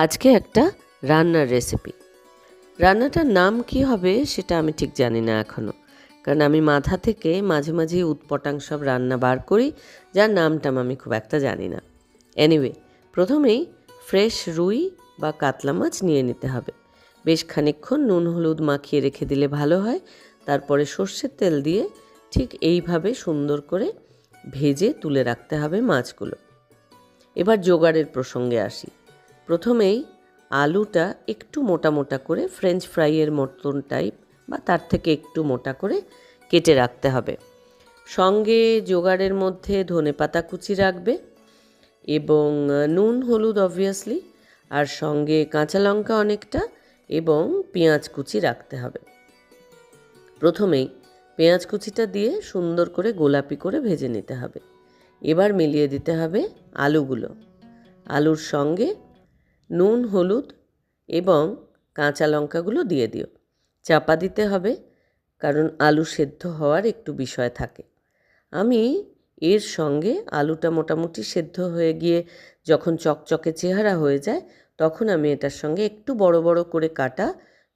আজকে একটা রান্নার রেসিপি। রান্নাটার নাম কি হবে সেটা আমি ঠিক জানি না এখনও, কারণ আমি মাথা থেকে মাঝে মাঝে উৎপটাং সব রান্না বার করি, যার নামটাম আমি খুব একটা জানি না। এনিওয়ে, প্রথমেই ফ্রেশ রুই বা কাতলা মাছ নিয়ে নিতে হবে। বেশ খানিকক্ষণ নুন হলুদ মাখিয়ে রেখে দিলে ভালো হয়। তারপরে সর্ষের তেল দিয়ে ঠিক এইভাবে সুন্দর করে ভেজে তুলে রাখতে হবে মাছগুলো। এবার জোগাড়ের প্রসঙ্গে আসি। প্রথমেই আলুটা একটু মোটা মোটা করে ফ্রেঞ্চ ফ্রাইয়ের মতন টাইপ বা তার থেকে একটু মোটা করে কেটে রাখতে হবে। সঙ্গে জোগাড়ের মধ্যে ধনেপাতা কুচি রাখবে এবং নুন হলুদ অবভিয়াসলি, আর সঙ্গে কাঁচা লঙ্কা অনেকটা এবং পেঁয়াজ কুচি রাখতে হবে। প্রথমেই পেঁয়াজ কুচিটা দিয়ে সুন্দর করে গোলাপি করে ভেজে নিতে হবে। এবার মিলিয়ে দিতে হবে আলুগুলো। আলুর সঙ্গে নুন হলুদ এবং কাঁচা লঙ্কাগুলো দিয়ে দিও। চাপা দিতে হবে, কারণ আলু সেদ্ধ হওয়ার একটু বিষয় থাকে। আমি এর সঙ্গে আলুটা মোটামুটি সেদ্ধ হয়ে গিয়ে যখন চকচকে চেহারা হয়ে যায়, তখন আমি এটার সঙ্গে একটু বড় বড় করে কাটা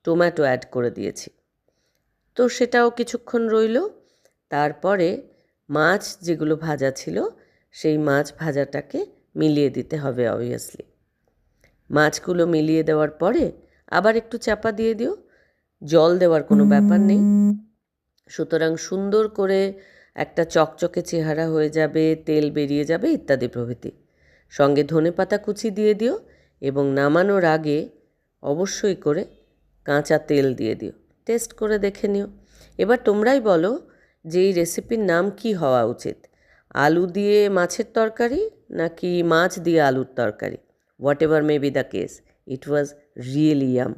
টমেটো অ্যাড করে দিয়েছি। তো সেটাও কিছুক্ষণ রইল। তারপরে মাছ যেগুলো ভাজা ছিল, সেই মাছ ভাজাটাকে মিলিয়ে দিতে হবে অবভিয়াসলি। মাছগুলো মিলিয়ে দেওয়ার পরে আবার একটু চাপা দিয়ে দিও। জল দেওয়ার কোনো ব্যাপার নেই, সুতরাং সুন্দর করে একটা চকচকে চেহারা হয়ে যাবে, তেল বেরিয়ে যাবে ইত্যাদি প্রভৃতি। সঙ্গে ধনেপাতা কুচি দিয়ে দিও এবং নামানোর আগে অবশ্যই করে কাঁচা তেল দিয়ে দিও। টেস্ট করে দেখে নিও। এবার তোমরাই বলো যে এই রেসিপির নাম কি হওয়া উচিত, আলু দিয়ে মাছের তরকারি নাকি মাছ দিয়ে আলুর তরকারি? Whatever may be the case, it was really yam.